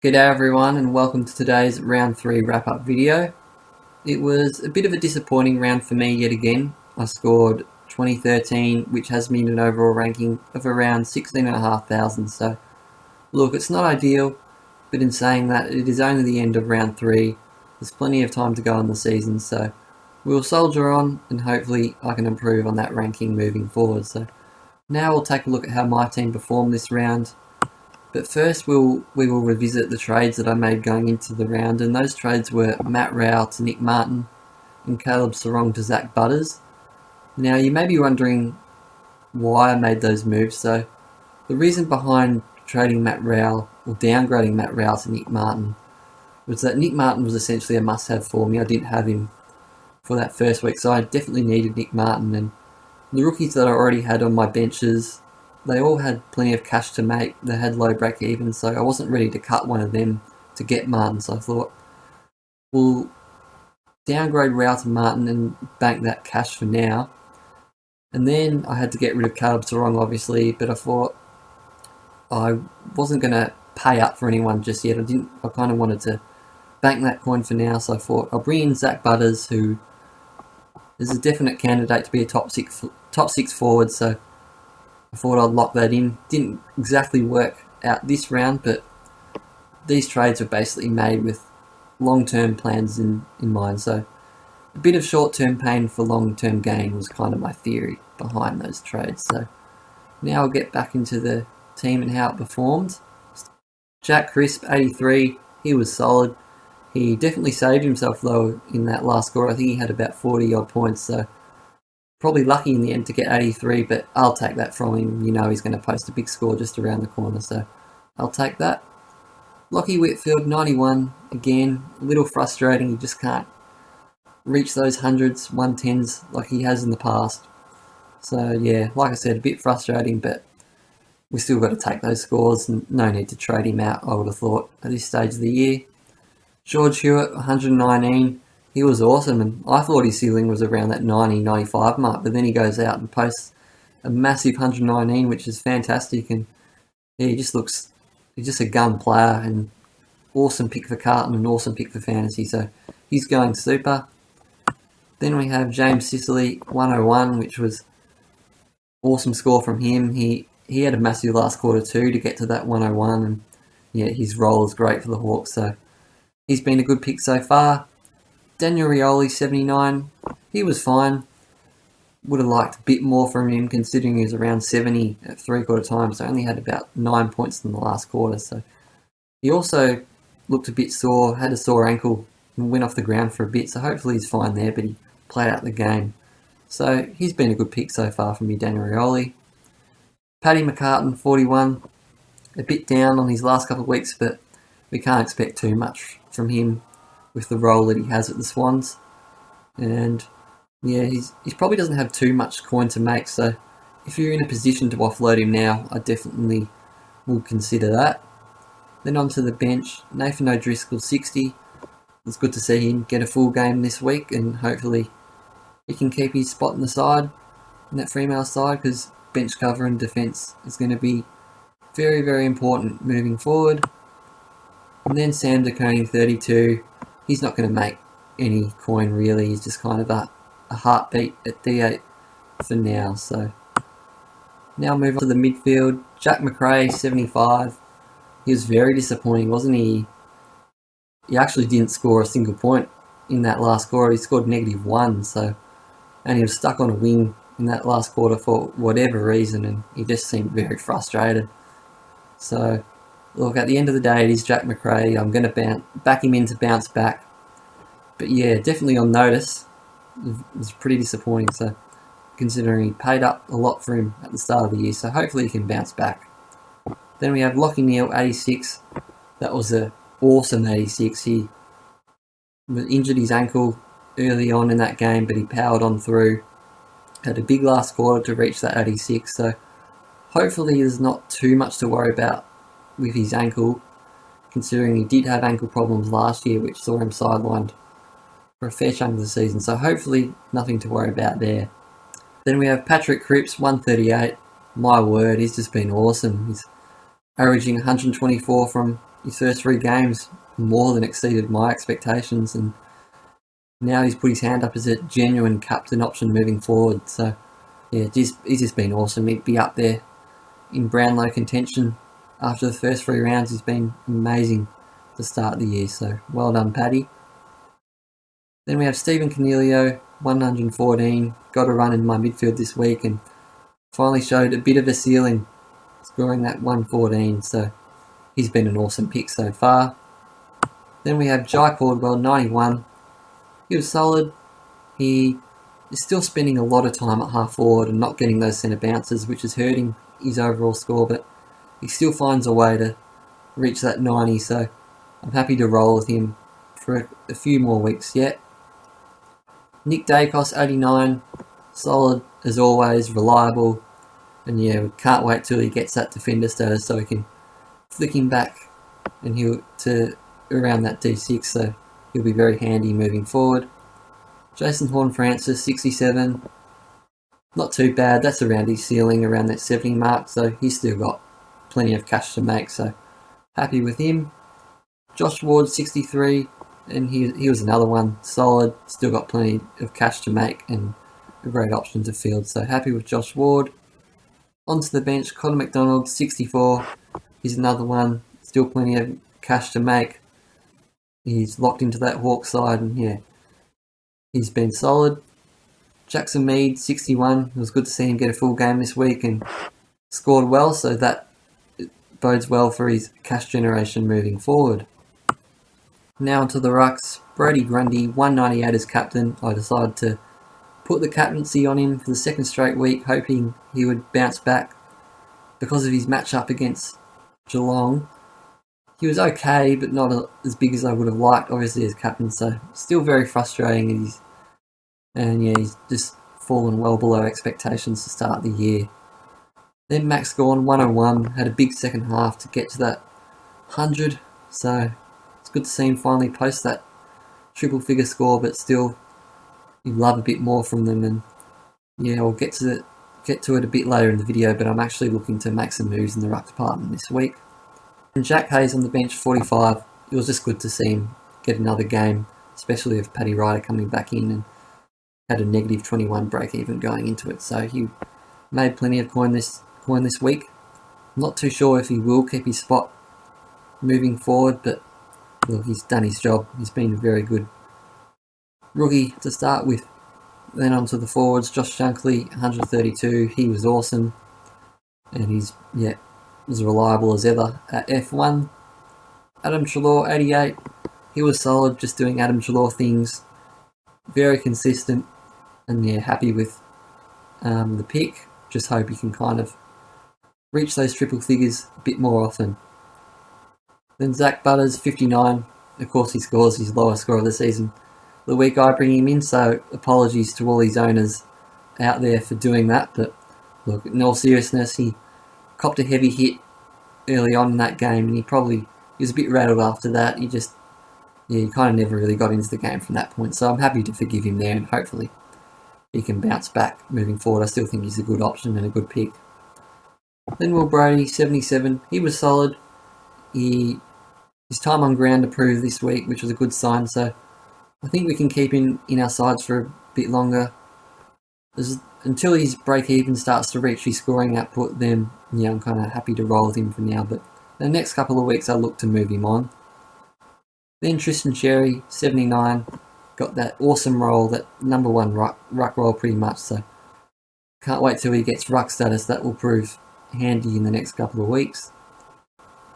G'day everyone and welcome to today's round 3 wrap-up video. It was a bit of a disappointing round for me yet again. I scored 2013, which has me in an overall ranking of around 16,500. So look, it's not ideal, but in saying that, it is only the end of round 3. There's plenty of time to go in the season, so we'll soldier on and hopefully I can improve on that ranking moving forward. So now we'll take a look at how my team performed this round. But first we will revisit the trades that I made going into the round, and those trades were Matt Rowell to Nick Martin and Caleb Sarong to Zach Butters. Now you may be wondering why I made those moves. So the reason behind trading Matt Rowell or downgrading Matt Rowell to Nick Martin was that Nick Martin was essentially a must-have for me. I didn't have him for that first week, so I definitely needed Nick Martin, and the rookies that I already had on my benches, they all had plenty of cash to make. They had low break even, so I wasn't ready to cut one of them to get Martin. So I thought, we'll downgrade Rowell to Martin and bank that cash for now. And then I had to get rid of Caleb Sarong, obviously, but I thought I wasn't going to pay up for anyone just yet. I kind of wanted to bank that coin for now, so I thought I'll bring in Zach Butters, who is a definite candidate to be a top six forward. So I thought I'd lock that in. Didn't exactly work out this round, but these trades were basically made with long-term plans in mind. So a bit of short-term pain for long-term gain was kind of my theory behind those trades. So now I'll get back into the team and how it performed. Jack Crisp, 83, he was solid. He definitely saved himself though in that last score. I think he had about 40 odd points, so probably lucky in the end to get 83, but I'll take that from him. You know he's going to post a big score just around the corner, so I'll take that. Lockie Whitfield, 91, again, a little frustrating. He just can't reach those hundreds, 110s like he has in the past. So yeah, like I said, a bit frustrating, but we still got to take those scores and no need to trade him out, I would have thought, at this stage of the year. George Hewitt, 119. He was awesome, and I thought his ceiling was around that 90-95 mark, but then he goes out and posts a massive 119, which is fantastic, and yeah, he's just a gun player, and awesome pick for Carlton and awesome pick for fantasy, so he's going super. Then we have James Sicily, 101, which was awesome score from him. He had a massive last quarter too to get to that 101, and yeah, his role is great for the Hawks, so he's been a good pick so far. Daniel Rioli, 79, he was fine. Would have liked a bit more from him considering he was around 70 at three-quarter time, so only had about 9 points in the last quarter. So he also looked a bit sore, had a sore ankle and went off the ground for a bit, so hopefully he's fine there, but he played out the game. So he's been a good pick so far for me, Daniel Rioli. Paddy McCartan, 41, a bit down on his last couple of weeks, but we can't expect too much from him with the role that he has at the Swans. And yeah, he probably doesn't have too much coin to make, so if you're in a position to offload him now, I definitely will consider that. Then onto the bench, Nathan O'Driscoll, 60. It's good to see him get a full game this week, and hopefully he can keep his spot in the side, in that Fremantle side, because bench cover and defence is going to be very, very important moving forward. And then Sam De Koning, 32. He's not going to make any coin really. He's just kind of a heartbeat at D8 for now. So now move on to the midfield. Jack Macrae, 75. He was very disappointing, wasn't he? He actually didn't score a single point in that last quarter. He scored -1, so, and he was stuck on a wing in that last quarter for whatever reason, and he just seemed very frustrated. So look, at the end of the day, it is Jack Macrae. I'm going to back him in to bounce back. But yeah, definitely on notice. It was pretty disappointing, so considering he paid up a lot for him at the start of the year, so hopefully he can bounce back. Then we have Lockie Neal, 86. That was an awesome 86. He injured his ankle early on in that game, but he powered on through. Had a big last quarter to reach that 86, so hopefully there's not too much to worry about with his ankle, considering he did have ankle problems last year, which saw him sidelined for a fair chunk of the season, so hopefully nothing to worry about there. Then we have Patrick Cripps, 138. My word, he's just been awesome. He's averaging 124 from his first 3 games more than exceeded my expectations, and now he's put his hand up as a genuine captain option moving forward. So yeah, he's just been awesome. He'd be up there in Brownlow contention after the first 3 rounds. He's been amazing to start the year, so well done, Paddy. Then we have Stephen Cornelio, 114, got a run in my midfield this week and finally showed a bit of a ceiling, scoring that 114, so he's been an awesome pick so far. Then we have Jai Caldwell, 91. He was solid. He is still spending a lot of time at half forward and not getting those centre bounces, which is hurting his overall score, but he still finds a way to reach that 90, so I'm happy to roll with him for a few more weeks yet. Nick Dacos, 89, solid as always, reliable, and yeah, we can't wait till he gets that defender status so we can flick him back and he'll to around that D6, so he'll be very handy moving forward. Jason Horne-Francis, 67, not too bad. That's around his ceiling, around that 70 mark, so he's still got plenty of cash to make, so happy with him. Josh Ward, 63, and he was another one, solid, still got plenty of cash to make and a great option to field, so happy with Josh Ward. Onto the bench, Connor McDonald, 64, he's another one, still plenty of cash to make. He's locked into that Hawk side, and yeah, he's been solid. Jackson Mead, 61, it was good to see him get a full game this week and scored well, so that bodes well for his cash generation moving forward. Now onto the rucks. Brody Grundy, 198 as captain. I decided to put the captaincy on him for the second straight week, hoping he would bounce back because of his matchup against Geelong. He was okay, but not as big as I would have liked, obviously, as captain, so still very frustrating. And yeah, he's just fallen well below expectations to start the year. Then Max Gawn, 101, had a big second half to get to that 100, so it's good to see him finally post that triple figure score, but still you'd love a bit more from them, and yeah, we'll get to it a bit later in the video, but I'm actually looking to make some moves in the ruck department this week. And Jack Hayes on the bench, 45, it was just good to see him get another game, especially with Paddy Ryder coming back in and had a negative 21 break even going into it, so he made plenty of coin this week. I'm not too sure if he will keep his spot moving forward, but look, he's done his job. He's been a very good rookie to start with. Then on to the forwards, Josh Shankly, 132, he was awesome, and he's as reliable as ever at F1. Adam Treloar, 88, he was solid, just doing Adam Treloar things, very consistent, and yeah, happy with the pick. Just hope he can kind of reach those triple figures a bit more often. Then Zach Butters, 59, of course he scores his lowest score of the season the week I bring him in, so apologies to all his owners out there for doing that, but look, in all seriousness, he copped a heavy hit early on in that game, and he was a bit rattled after that. He kind of never really got into the game from that point, so I'm happy to forgive him there, and hopefully he can bounce back moving forward. I still think he's a good option and a good pick. Then Will Brady, 77, he was solid. His time on ground improved this week, which was a good sign, so I think we can keep him in our sides for a bit longer. Until his break-even starts to reach his scoring output, then yeah, I'm kind of happy to roll with him for now, but the next couple of weeks I'll look to move him on. Then Tristan Xerri, 79, got that awesome role, that number one ruck role pretty much, so can't wait till he gets ruck status. That will prove handy in the next couple of weeks.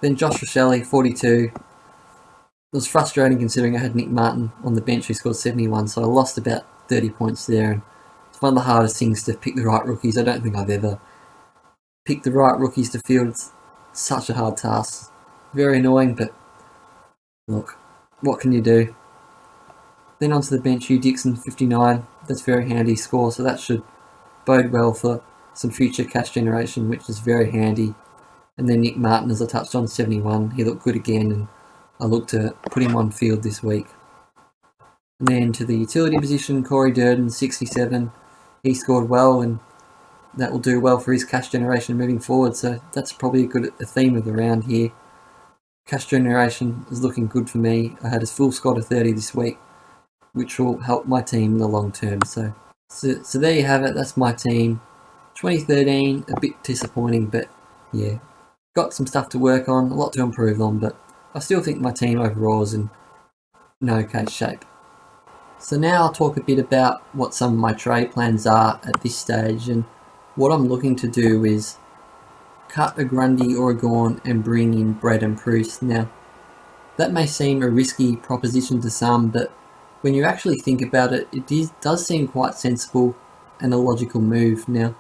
Then Josh Rochelle, 42. It was frustrating considering I had Nick Martin on the bench who scored 71, so I lost about 30 points there. And it's one of the hardest things to pick the right rookies. I don't think I've ever picked the right rookies to field. It's such a hard task. Very annoying, but look, what can you do? Then onto the bench, Hugh Dixon, 59. That's a very handy score, so that should bode well for some future cash generation, which is very handy. And then Nick Martin, as I touched on, 71. He looked good again, and I look to put him on field this week. And then to the utility position, Corey Durden, 67. He scored well, and that will do well for his cash generation moving forward. So that's probably a theme of the round here. Cash generation is looking good for me. I had a full squad of 30 this week, which will help my team in the long term. So there you have it. That's my team. 2013, a bit disappointing, but yeah, got some stuff to work on, a lot to improve on, but I still think my team overall is in okay shape. So now I'll talk a bit about what some of my trade plans are at this stage, and what I'm looking to do is cut a Grundy or a Gawn and bring in Brett and Bruce. Now, that may seem a risky proposition to some, but when you actually think about it, does seem quite sensible and a logical move. Now,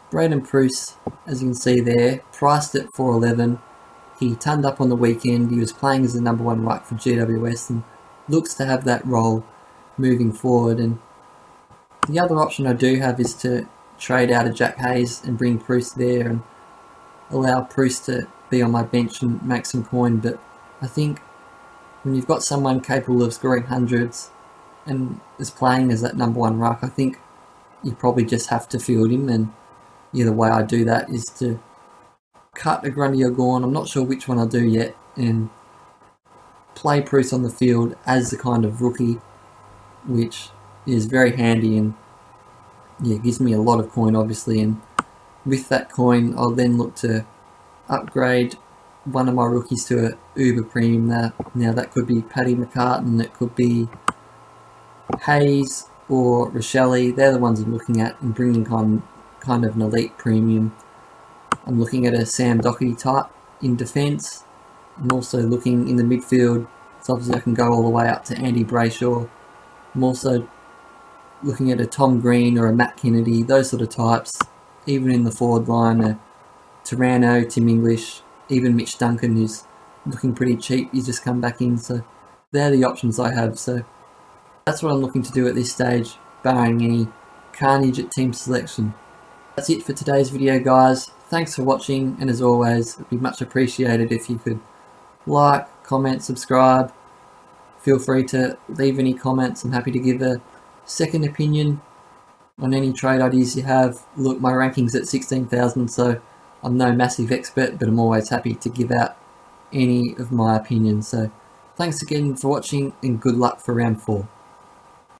Brett and Bruce, as you can see there, priced at 411. He turned up on the weekend. He was playing as the number one ruck for GWS and looks to have that role moving forward. And the other option I do have is to trade out of Jack Hayes and bring Bruce there and allow Bruce to be on my bench and make some coin. But I think when you've got someone capable of scoring hundreds and is playing as that number one ruck, I think you probably just have to field him. And the way I do that is to cut a Grundy or Gawn, I'm not sure which one I'll do yet, and play Bruce on the field as the kind of rookie, which is very handy and gives me a lot of coin obviously. And with that coin, I'll then look to upgrade one of my rookies to a uber premium. Now that could be Paddy McCartan, it could be Hayes or Rochelle. They're the ones I'm looking at and bringing kind of an elite premium. I'm looking at a Sam Doherty type in defence. I'm also looking in the midfield, so obviously I can go all the way up to Andy Brayshaw. I'm also looking at a Tom Green or a Matt Kennedy, those sort of types. Even in the forward line, a Taranto, Tim English, even Mitch Duncan, who's looking pretty cheap, he's just come back in. So they're the options I have. So that's what I'm looking to do at this stage, barring any carnage at team selection. That's it for today's video, guys. Thanks for watching, and as always, it'd be much appreciated if you could like, comment, subscribe. Feel free to leave any comments. I'm happy to give a second opinion on any trade ideas you have. Look, my ranking's at 16,000, so I'm no massive expert, but I'm always happy to give out any of my opinions. So thanks again for watching, and good luck for round 4.